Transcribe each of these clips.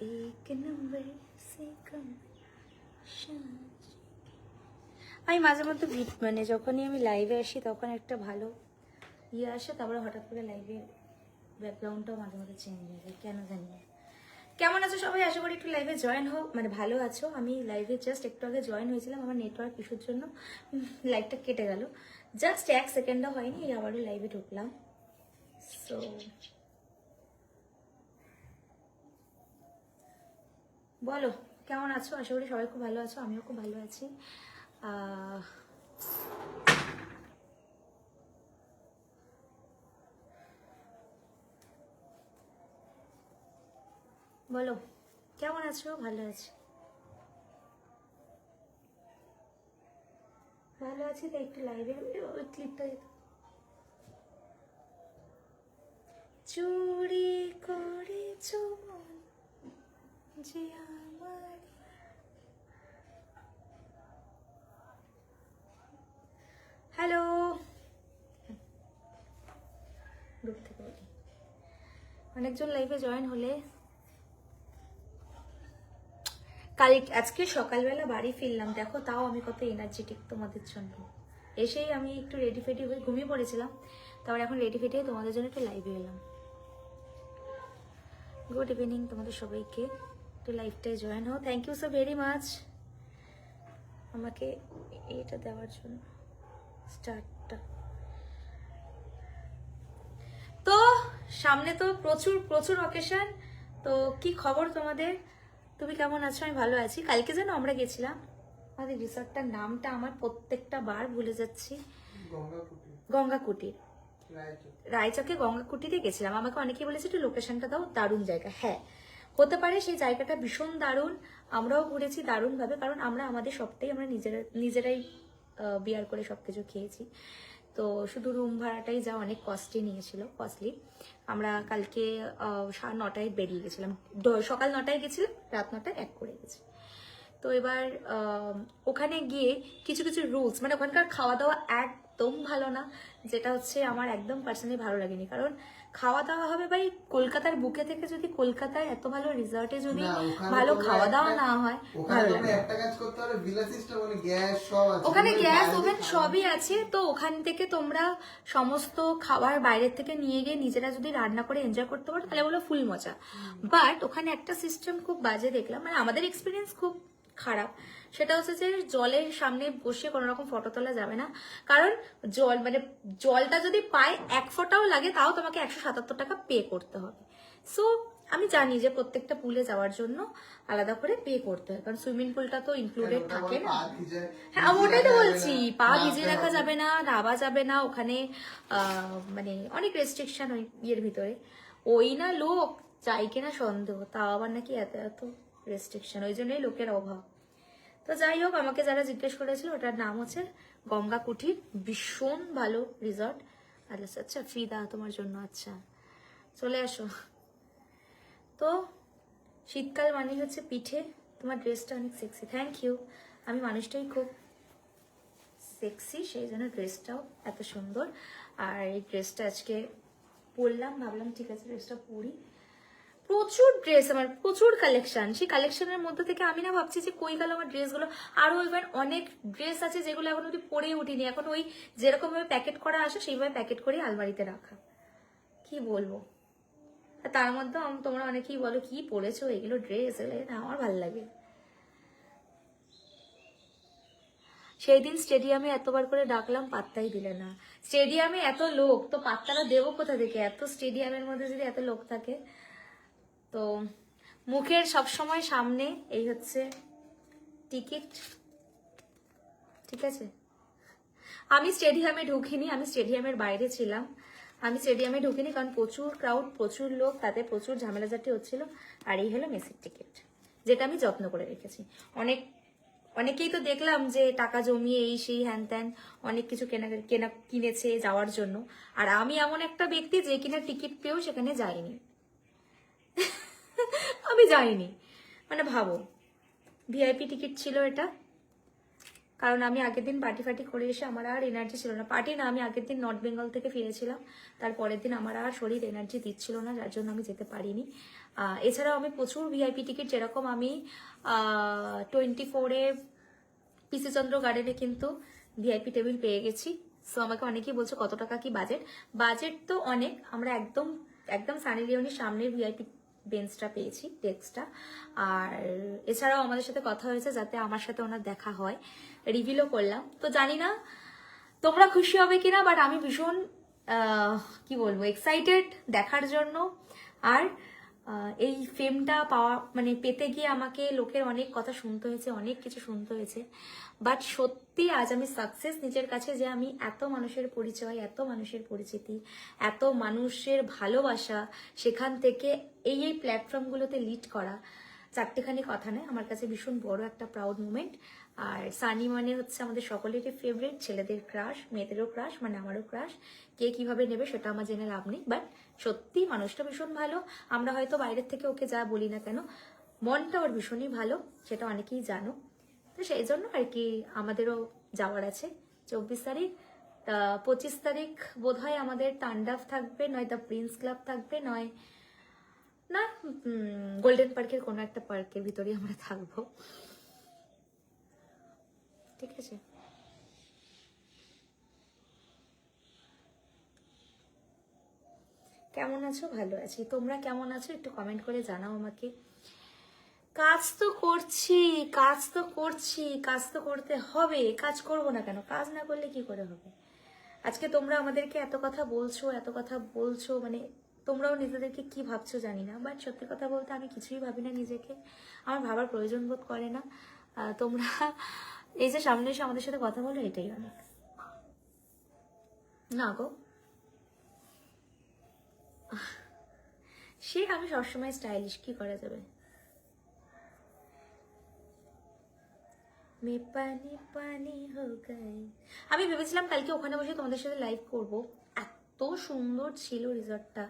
एक नंबर से कम আমি মাঝে মধ্যে মানে যখনই আমি লাইভে আসি তখন একটা ভালো ইয়ে আসে, তারপরে হঠাৎ করে লাইভে ব্যাকগ্রাউন্ডটাও মাঝে মধ্যে চেঞ্জ হয়ে যায়, কেন জানি না। কেমন আছো সবাই? আশা করি একটু লাইভে জয়েন হোক, মানে ভালো আছো। আমি লাইভে জাস্ট একটু আগে জয়েন হয়েছিলাম, আমার নেটওয়ার্ক ইস্যুর জন্য লাইভটা কেটে গেল, জাস্ট 1 সেকেন্ডও হয়নি, আবারও লাইভে ঢুকলাম। সো বলো কেমন আছো? আশা করি সবাই খুব ভালো আছো, আমিও খুব ভালো আছি। বলো কেমন আছো? ভালো আছি, ভালো আছি। তাই একটু লাইভে ওই ক্লিপটা চুরি করেছো মন যে আমার। হ্যালো, গ্রুপ থেকে বলি অনেকজন লাইভে জয়েন হলে। আজকে সকালবেলা বাড়ি ফিরলাম, দেখো তাও আমি কত এনার্জেটিক তোমাদের জন্য। এসেই আমি একটু রেডি ফেডি হয়ে ঘুমিয়ে পড়েছিলাম, তারপর এখন রেডি ফেডি হয়ে তোমাদের জন্য একটু লাইভে এলাম। গুড ইভিনিং তোমাদের সবাইকে, একটু লাইভটায় জয়েন হও। Thank you so very much আমাকে এটা দেওয়ার জন্য, স্টার্টটা। তো সামনে তো প্রচুর প্রচুর অকেশন, তো কি খবর তোমাদের? তুমি কেমন আছো? আমি ভালো আছি। কালকে যেন আমরা গেছিলাম, আমাদের রিসর্টটার নামটা আমার প্রত্যেকটা বার ভুলে যাচ্ছি, গঙ্গা কুটির, রায়চকে গঙ্গা কুটিরে গেছিলাম। আমাকে অনেকেই বলেছে একটু লোকেশনটা দাও, দারুণ জায়গা। হ্যাঁ হতে পারে, সেই জায়গাটা ভীষণ দারুণ, আমরাও ঘুরেছি দারুণ ভাবে, কারণ আমরা আমাদের সবটাই আমরা নিজেরাই বিয়ার করে সবকিছু খেয়েছি। তো শুধু রুম ভাড়াটাই যা অনেক কস্টলি নিয়েছিল, কস্টলি। আমরা কালকে 9টায় বেরিয়ে গেছিলাম, সকাল 9টায় গেছিলাম, রাত 9টায় 1 করে গেছি। তো এবার ওখানে গিয়ে কিছু কিছু রুলস, মানে ওখানকার খাওয়া দাওয়া একদম ভালো না, যেটা হচ্ছে আমার একদম পার্সোনালি ভালো লাগেনি। কারণ খাওয়া দাওয়া হবে ভাই কলকাতার বুকে থেকে, যদি কলকাতায় এত ভালো রিসর্টে যদি ভালো খাওয়া দাওয়া না হয় ভালো লাগে। ওখানে গ্যাস ওভেন সবই আছে, তো ওখান থেকে তোমরা সমস্ত খাবার বাইরের থেকে নিয়ে গিয়ে নিজেরা যদি রান্না করে এনজয় করতে পারো তাহলে বলো ফুল মজা। বাট ওখানে একটা সিস্টেম খুব বাজে দেখলাম, মানে আমাদের এক্সপিরিয়েন্স খুব খারাপ। সেটা হচ্ছে যে জলের সামনে বসে কোনো রকম ফটো তোলা যাবে না, কারণ জল মানে জলটা যদি পায় 1 ফোঁটাও লাগে তাও তোমাকে 177 টাকা পে করতে হবে। সো আমি জানি যে প্রত্যেকটা পুলে যাওয়ার জন্য আলাদা করে পে করতে হয়, কারণ সুইমিং পুলটা তো ইনক্লুডেড থাকে না। হ্যাঁ আমি ওটাই তো বলছি, পা ভিজে রাখা যাবে না, নাবা যাবে না ওখানে, মানে অনেক রেস্ট্রিকশন ওই ইয়ের ভিতরে। ওই না লোক চাই কিনা সন্দেহ, তাও আবার নাকি এত এত রেস্ট্রিকশন, ওই জন্যই লোকের অভাব। তো যাই হোক, আমাকে যারা জিজ্ঞেস করেছিল ওটার নাম হচ্ছে গঙ্গা কুঠির, ভীষণ ভালো রিসর্ট। আচ্ছা ফিদা তোমার জন্য, আচ্ছা চলে আসো। তো শীতকাল মানে হচ্ছে পিঠে, তোমার ড্রেসটা অনেক সেক্সি। থ্যাংক ইউ, আমি মানুষটাই খুব সেক্সি, সেই জন্য ড্রেসটাও এত সুন্দর। আর এই ড্রেসটা আজকে পরলাম, ভাবলাম ঠিক আছে ড্রেসটা পরি। প্রচুর ড্রেস, আমার প্রচুর কালেকশন, সেই কালেকশনের মধ্যে থেকে আমি না ভাবছি যে কই গেল আমার ড্রেসগুলো। আরো ইভেন অনেক ড্রেস আছে যেগুলো এখন অব্দি পরেই উঠিনি, এখন ওই যেরকম ভাবে প্যাকেট করা আসে সেইভাবে প্যাকেট করে আলমারিতে রাখা। কি বলবো, তার মধ্যে তোমরা অনেকেই বলো কি পরেছো এগুলো ড্রেস, না আমার ভালো লাগে। সেই দিন স্টেডিয়ামে এতবার করে ডাকলাম, পাত্তাই দিলে না। স্টেডিয়ামে এত লোক, তো পাত্তাটা দেবো কোথা থেকে? এত স্টেডিয়ামের মধ্যে যদি এত লোক থাকে। তো মুখের সব সময় সামনে এই হচ্ছে টিকিট, ঠিক আছে। আমি স্টেডিয়ামে ঢুকিনি, আমি স্টেডিয়ামের বাইরে ছিলাম। আমি স্টেডিয়ামে ঢুকিনি কারণ প্রচুর ক্রাউড, প্রচুর লোক, তাতে প্রচুর ঝামেলাঝাটি হচ্ছিল। আর এই হলো মেসির টিকিট, যেটা আমি যত্ন করে রেখেছি। অনেকেই তো দেখলাম যে টাকা জমিয়ে এই সেই হ্যান ত্যান অনেক কিছু কিনেছে যাওয়ার জন্য। আর আমি এমন একটা ব্যক্তি যে কিনা টিকিট পেয়েও সেখানে যাইনি। আমি যাইনি, মানে ভাবো ভিআইপি টিকিট ছিল এটা, কারণ আমি আগের দিন পার্টি ফাটি করে এসে আমার আর এনার্জি ছিল না। পার্টি না, আমি আগের দিন নর্থ বেঙ্গল থেকে ফিরেছিলাম, তারপরের দিন আমার আর শরীর এনার্জি দিচ্ছিল না, যার জন্য আমি যেতে পারিনি। এছাড়াও আমি প্রচুর ভিআইপি টিকিট, যেরকম আমি 24-এ পিসি চন্দ্র গার্ডেনে কিন্তু ভিআইপি টেবিল পেয়ে গেছি। সো আমাকে অনেকেই বলছো কত টাকা কি বাজেট। বাজেট তো অনেক, আমরা একদম একদম সানি লিওনির সামনে ভিআইপি বেঞ্চটা পেয়েছি, ডেস্কটা। আর এছাড়াও আমাদের সাথে কথা হয়েছে যাতে আমার সাথে ওনার দেখা হয়, রিভিলও করলাম। তো জানি না তোমরা খুশি হবে কিনা, বাট আমি ভীষণ কি বলবো এক্সাইটেড দেখার জন্য। আর এই ফেমটা পাওয়া মানে পেতে গিয়ে আমাকে লোকের অনেক কথা শুনতে হয়েছে, অনেক কিছু শুনতে হয়েছে, বাট সত্যি আজ আমি সাকসেস নিজের কাছে যে আমি এত মানুষের পরিচয়, এত মানুষের পরিচিতি, এত মানুষের ভালোবাসা, সেখান থেকে এই প্ল্যাটফর্মগুলোতে লিড করা, চারটেখানি কথা নয়, আমার কাছে ভীষণ বড় একটা প্রাউড মুমেন্ট। আর সানি মানে হচ্ছে আমাদের সকলেরই ফেভারিট, ছেলেদের ক্রাশ, মেয়েদেরও ক্রাশ, মানে আমারও ক্রাশ। কে কিভাবে নেবে সেটা আমার জেনে লাভ নেই, বাট সত্যি মানুষটা ভীষণ ভালো। আমরা হয়তো বাইরের থেকে ওকে যা বলি না কেন, মনটা ওর ভীষণই ভালো, সেটা অনেকেই জানো। তো সেই জন্য আর কি আমাদেরও যাওয়ার আছে 24 তারিখ। 25 তারিখ বোধহয় আমাদের তান্ডাভ থাকবে, নয় দ্য প্রিন্স ক্লাব থাকবে, নয় না গোল্ডেন পার্কের কোনো একটা পার্কের ভিতরেই আমরা থাকবো, ঠিক আছে? কেমন আছো? ভালো আছি, তোমরা কেমন আছো একটু কমেন্ট করে জানাও আমাকে। কাজ তো করছি, কাজ তো করছি, কাজ তো করতে হবে, কাজ করব না কেন? কাজ না করলে কি করে হবে? আজকে তোমরা আমাদেরকে এত কথা বলছো, এত কথা বলছো, মানে তোমরাও নিজেদেরকে কি ভাবছো জানি না, বাট সত্যি কথা বলতে আমি কিছুই ভাবি না নিজেকে, আমার ভাবার প্রয়োজন বোধ করে না। তোমরা এই যে সামনে এসে আমাদের সাথে কথা বলো, এটাই অনেক। না গো, সে আমি সবসময় স্টাইলিশ, কি করা যাবে। মে পানি পানি হো গায়ে। আমি ভেবেছিলাম কালকে ওখানে বসে তোমাদের সাথে লাইভ করব, এত সুন্দর ছিল রিসর্টটা,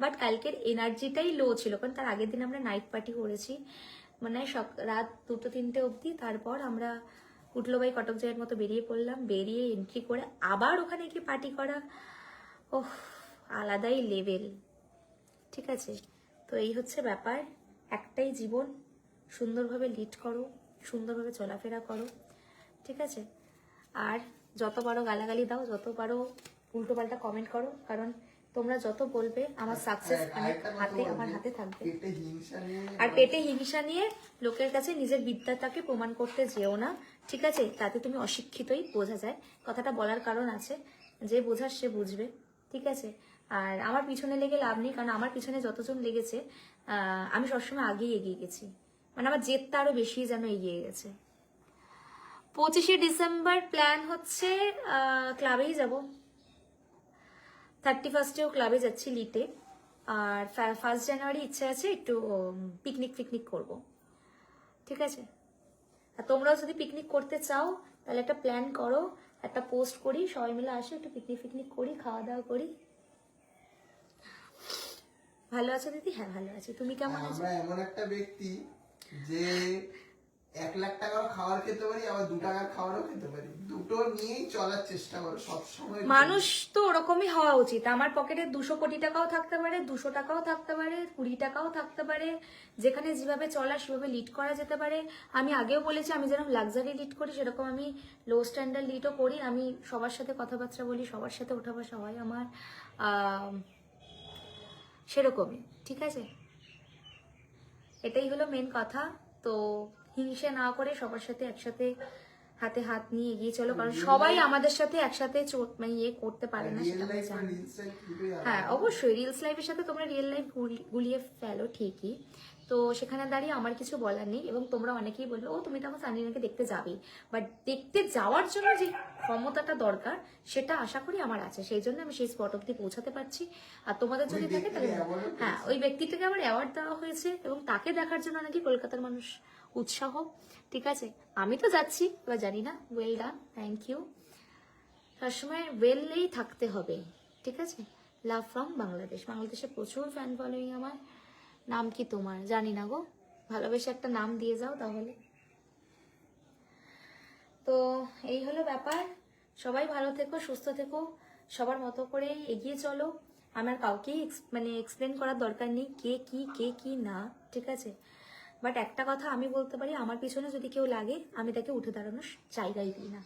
বাট কালকের এনার্জিটাই লো ছিল, কারণ তার আগের দিন আমরা নাইট পার্টি করেছি, মানে রাত 2-3টে অবধি। তারপর আমরা উঠলো বাই কটক জয়ের মতো বেরিয়ে পড়লাম, বেরিয়ে এন্ট্রি করে আবার ওখানে গিয়ে পার্টি করা, ওহ আলাদাই লেভেল, ঠিক আছে? তো এই হচ্ছে ব্যাপার, একটাই জীবন, সুন্দরভাবে লিড করো, সুন্দরভাবে চলাফেরা করো, ঠিক আছে? আর যত পারো গালাগালি দাও, যত পারো উল্টোপাল্টা কমেন্ট করো, কারণ তোমরা যত বলবে আমার সাকসেস আমার হাতে থাকবে। আর পেটে হিংসা নিয়ে লোকের কাছে নিজের বিদ্যাটাকে প্রমাণ করতে যেও না, ঠিক আছে? তাতে তুমি অশিক্ষিতই বোঝা যায়, কথাটা বলার কারণ আছে, যে বোঝার সে বুঝবে, ঠিক আছে? আর আমার পিছনে লেগে লাভ নেই, কারণ আমার পিছনে যতজন লেগেছে আমি সবসময় আগেই এগিয়ে গেছি, মানে আমার জেদটা আরো বেশি যেন এগিয়ে গেছে। 25শে ডিসেম্বর প্ল্যান হচ্ছে ক্লাবেই যাব, 31স্টেও ক্লাবে যাচ্ছি লিটে, আর 1 জানুয়ারি ইচ্ছা আছে একটু পিকনিক করব, ঠিক আছে? আর তোমরাও যদি পিকনিক করতে চাও তাহলে একটা প্ল্যান করো, একটা পোস্ট করি, সবাই মিলে আসো, একটু পিকনিক করি, খাওয়া দাওয়া করি। ভালো আছো দিদি? হ্যাঁ ভালো আছি, তুমি কেমন আছো? আমরা এমন একটা ব্যক্তি যে 1 লাখ টাকার খাবার খেতে পারি, আবার 2 টাকার খাবারও খেতে পারি, দুটো নিয়েই চলার চেষ্টা করো সবসময়। মানুষ তো ওরকমই হওয়া উচিত। আমার পকেটে 200 কোটি টাকাও থাকতে পারে, 200 টাকাও থাকতে পারে, 20 টাকাও থাকতে পারে, যেখানে যেভাবে চলা সেভাবে লিড করা যেতে পারে। আমি আগেও বলেছি আমি যেরকম লাক্সারি লিড করি সেরকম আমি লো স্ট্যান্ডার্ড লিডও করি। আমি সবার সাথে কথাবার্তা বলি, সবার সাথে ওঠা বসা হয় আমার, সেরকমই, ঠিক আছে? এটাই হলো মেন কথা। তো হিংসে না করে সবার সাথে একসাথে হাতে হাত নিয়ে এগিয়ে চলো, কারণ সবাই আমাদের সাথে একসাথে মানে ইয়ে করতে পারে না, সেটা আমরা জানি। হ্যাঁ অবশ্যই রিলস লাইফের সাথে তোমরা রিয়েল লাইফ গুলিয়ে ফেলো ঠিকই, তো সেখানে দাঁড়িয়ে আমার কিছু বলার নেই। এবং তোমরা অনেকেই বলবে ও তুমি তো আমার সানিয়াকে দেখতে যাবেই, বাট দেখতে যাওয়ার জন্য যে ক্ষমতাটা দরকার সেটা আশা করি আমার আছে, সেই জন্য আমি সেই স্পট অব্দি পৌঁছাতে পারছি। আর তোমাদের যদি থাকে তাহলে হ্যাঁ, ওই ব্যক্তিটাকে আবার অ্যাওয়ার্ড দেওয়া হয়েছে এবং তাকে দেখার জন্য নাকি কলকাতার মানুষ উৎসাহ, ঠিক আছে? আমি তো যাচ্ছি, এবার জানি না। Well done, thank you. সবসময় ওয়েললেই থাকতে হবে, ঠিক আছে? Love from Bangladesh. বাংলাদেশে প্রচুর ফ্যান ফলোয়িং আমার। নাম কি তোমার? জানি না গো, ভালোবেসে একটা নাম দিয়ে যাও তাহলে। তো এই হলো ব্যাপার। সবাই ভালো থেকো, সুস্থ থেকো, সবার মতো করে এগিয়ে চলো। আমার কাউকেই মানে এক্সপ্লেন করার দরকার নেই কে কি না, ঠিক আছে? বাট একটা কথা আমি বলতে পারি, আমার পিছনে যদি কেউ লাগে আমি তাকে উঠে দাঁড়ানোর জায়গায় দিই না,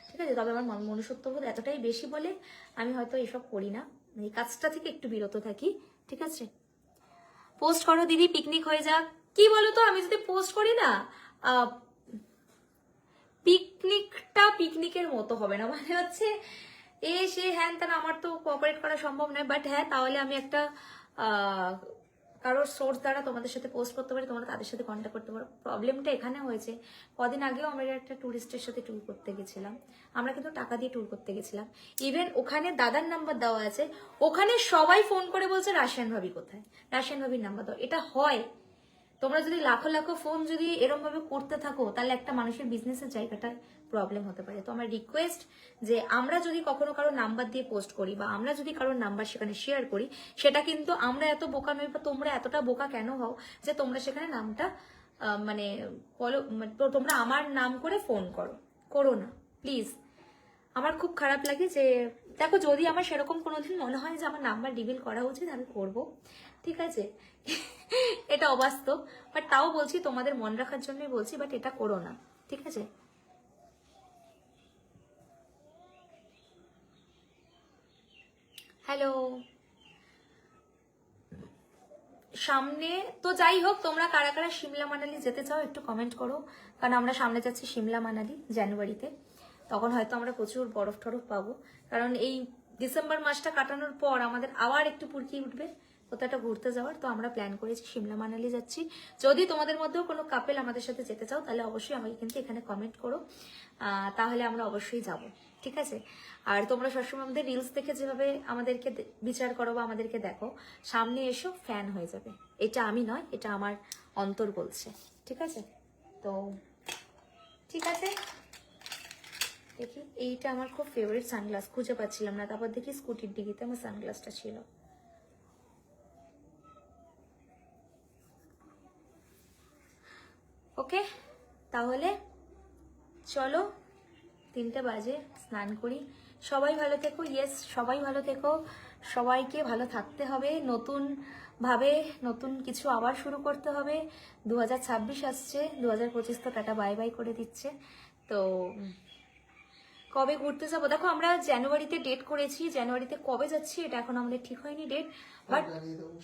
ঠিক আছে? তবে আমার মনুষ্যত্ববোধ এতটাই বেশি বলে আমি হয়তো এসব করি না, এই কাজটা থেকে একটু বিরত থাকি, ঠিক আছে? পোস্ট করো দিদি, পিকনিক হয়ে যাক। কি বলো তো, আমি যদি পোস্ট করি না, পিকনিকটা পিকনিকের মতো হবে না, মানে হচ্ছে সে হ্যান ত্যান, আমার তো কোঅপারেট করা সম্ভব নয়। বাট হ্যাঁ, তাহলে আমি একটা কারোর সোর্স দ্বারা তোমাদের সাথে পোস্ট করতে পারি, তোমরা তাদের সাথে কন্ট্যাক্ট করতে পারো। প্রবলেমটা এখানে হয়েছে, কদিন আগেও আমরা একটা ট্যুরিস্টের সাথে ট্যুর করতে গেছিলাম, আমরা কিন্তু টাকা দিয়ে ট্যুর করতে গেছিলাম। ইভেন ওখানে দাদার নাম্বার দেওয়া আছে, ওখানে সবাই ফোন করে বলছে রাশিয়ান ভাবি কোথায়, রাশিয়ান ভাবির নাম্বার দাও। এটা হয়? তোমরা যদি লাখো লাখো ফোন যদি এরকম ভাবে করতে থাকো, তাহলে একটা মানুষের বিজনেসের জায়গাটায় প্রবলেম হতে পারে। তো আমার রিকোয়েস্ট, যে আমরা যদি কখনো কারো নাম্বার দিয়ে পোস্ট করি বা আমরা যদি কারোর নাম্বার সেখানে শেয়ার করি, সেটা কিন্তু আমরা এত বোকা নই, বা তোমরা এতটা বোকা কেন হও যে তোমরা সেখানে নামটা মানে বলো, তোমরা আমার নাম করে ফোন করো না প্লিজ। আমার খুব খারাপ লাগে যে, দেখো যদি আমার সেরকম কোনোদিন মনে হয় যে আমার নাম্বার রিভিল করা উচিত, আমি করব, ঠিক আছে? এটা অবাস্তব, বাট তাও বলছি, তোমাদের মন রাখার জন্যই বলছি, বাট এটা করো না, ঠিক আছে? হ্যালো, সামনে তো যাই হোক, তোমরা কারা কারা সিমলা মানালি যেতে চাও একটু কমেন্ট করো, কারণ আমরা সামনে যাচ্ছি সিমলা মানালি জানুয়ারিতে। তখন হয়তো আমরা প্রচুর বরফ টরফ পাবো, কারণ এই ডিসেম্বর মাসটা কাটানোর পর আমাদের আবার একটু পুরকি উঠবে কোথাও একটা ঘুরতে যাওয়ার। তো আমরা প্ল্যান করেছি সিমলা মানালি যাচ্ছি। যদি তোমাদের মধ্যেও কোনো কাপেল আমাদের সাথে যেতে চাও, তাহলে অবশ্যই আমাকে কিন্তু এখানে কমেন্ট করো, তাহলে আমরা অবশ্যই যাব, ঠিক আছে? আর তোমরা সবসময় আমাদের রিলস দেখে যেভাবে আমাদেরকে বিচার করো বা আমাদেরকে দেখো, সামনে এসো ফ্যান হয়ে যাবে। এটা আমি নয়, এটা আমার অন্তর বলছে, ঠিক আছে? তো ঠিক আছে, দেখি, এইটা আমার খুব ফেভারিট সানগ্লাস, খুঁজে পাচ্ছিলাম না, তারপর দেখি স্কুটির ডিগিতে আমার সানগ্লাসটা ছিল। ওকে, তাহলে চলো, 3টে বাজে, স্নান করি। সবাই ভালো থেকো, ইয়েস সবাই ভালো থেকো, সবাইকে ভালো থাকতে হবে। নতুন ভাবে নতুন কিছু আবার শুরু করতে হবে। 2026 আসছে, 2025 তো টাটা বাই বাই করে দিচ্ছে। তো কবে ঘুরতে যাবো, দেখো আমরা জানুয়ারিতে ডেট করেছি, জানুয়ারিতে কবে যাচ্ছি এটা এখন আমাদের ঠিক হয়নি ডেট, বাট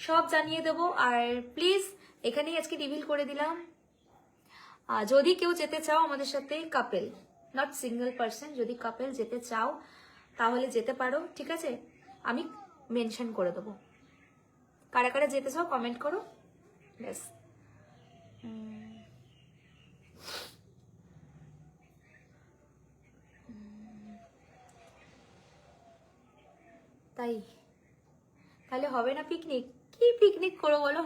সব জানিয়ে দেবো। আর প্লিজ এখানেই আজকে রিভিল করে দিলাম, যদি কেউ যেতে চাও আমাদের সাথে, কাপেল নট সিঙ্গেল পার্সন, যদি কাপেল যেতে চাও তাহলে যেতে পারো, ঠিক আছে? আমি মেনশন করে দেবো, কারা কারা যেতে চাও কমেন্ট করো, ব্যাস। তাই তাহলে হবে না পিকনিক? কি পিকনিক করো বলো?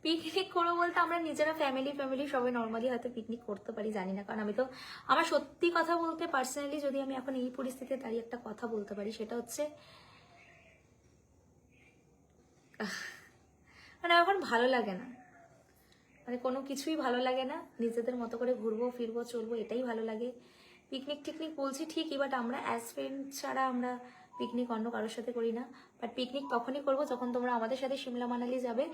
পিকনিক করো বলতে আমরা নিজেরা ফ্যামিলি সবাই নর্মালি হয়তো পিকনিক করতে পারি, জানি না। কারণ আমি তো, আমার সত্যি কথা বলতে পার্সোনালি, যদি আমি এখন এই পরিস্থিতিতে দাঁড়িয়ে একটা কথা বলতে পারি, সেটা হচ্ছে মানে এখন ভালো লাগে না, মানে কোনো কিছুই ভালো লাগে না। নিজেদের মতো করে ঘুরবো ফিরবো চলবো, এটাই ভালো লাগে। পিকনিক টিকনিক বলছি ঠিকই, বাট আমরা অ্যাজ ফ্রেন্ড ছাড়া আমরা পিকনিক অন্য কারোর সাথে করি না। বাট পিকনিক তখনই করবো যখন তোমরা আমাদের সাথে সিমলা মানালি যাবে।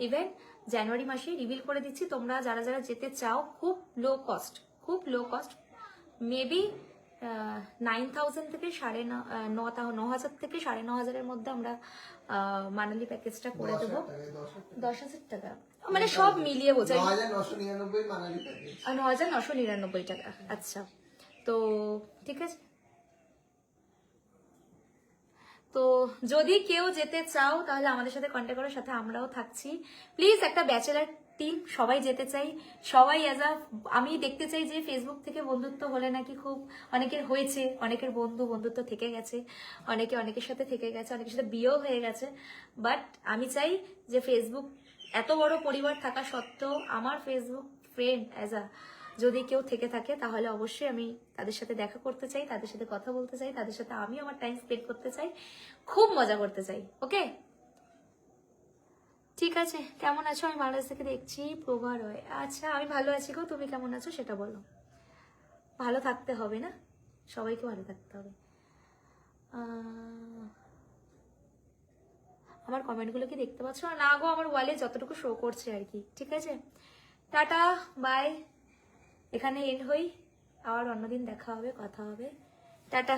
ইভেন জানুয়ারি মাসে রিভিল করে দিচ্ছি, তোমরা যারা যারা যেতে চাও, খুব লো কস্ট, মেবি 9,000 থেকে 9,500 থেকে 9,500 মধ্যে আমরা মানালি প্যাকেজটা করে দেবো। 10,000 টাকা মানে সব মিলিয়ে বোঝাই, 9,999 মানালি প্যাকেজ, 9,999 টাকা। আচ্ছা, তো ঠিক আছে। তো যদি কেউ যেতে চাও তাহলে আমাদের সাথে কন্ট্যাক্ট করার সাথে আমরাও থাকছি। প্লিজ একটা ব্যাচেলার টিম, সবাই যেতে চাই, সবাই আমি দেখতে চাই যে ফেসবুক থেকে বন্ধুত্ব হলে নাকি খুব অনেকের হয়েছে, অনেকের বন্ধুত্ব থেকে গেছে, অনেকের সাথে থেকে গেছে, অনেকের সাথে বিয়েও হয়ে গেছে। বাট আমি চাই যে ফেসবুক এত বড় পরিবার থাকা সত্ত্বেও আমার ফেসবুক ফ্রেন্ড যদি কেউ থেকে থাকে, তাহলে অবশ্যই আমি তাদের সাথে দেখা করতে চাই, তাদের সাথে কথা বলতে চাই, তাদের সাথে আমি আমার টাইম স্পেন্ড করতে চাই, খুব মজা করতে চাই। ওকে, ঠিক আছে। কেমন আছো? আমি বাংলাদেশ থেকে দেখছি, প্রভা রয়। আচ্ছা, আমি ভালো আছি গো, তুমি কেমন আছো সেটা বলো। ভালো থাকতে হবে না, সবাইকে ভালো থাকতে হবে। আমার কমেন্টগুলো কি দেখতে পাচ্ছ না গো? আমার ওয়ালে যতটুকু শো করছে আর কি। ঠিক আছে, টাটা বাই, এখানে এন্ড হই, আবার অন্যদিন দেখা হবে, কথা হবে, টাটা।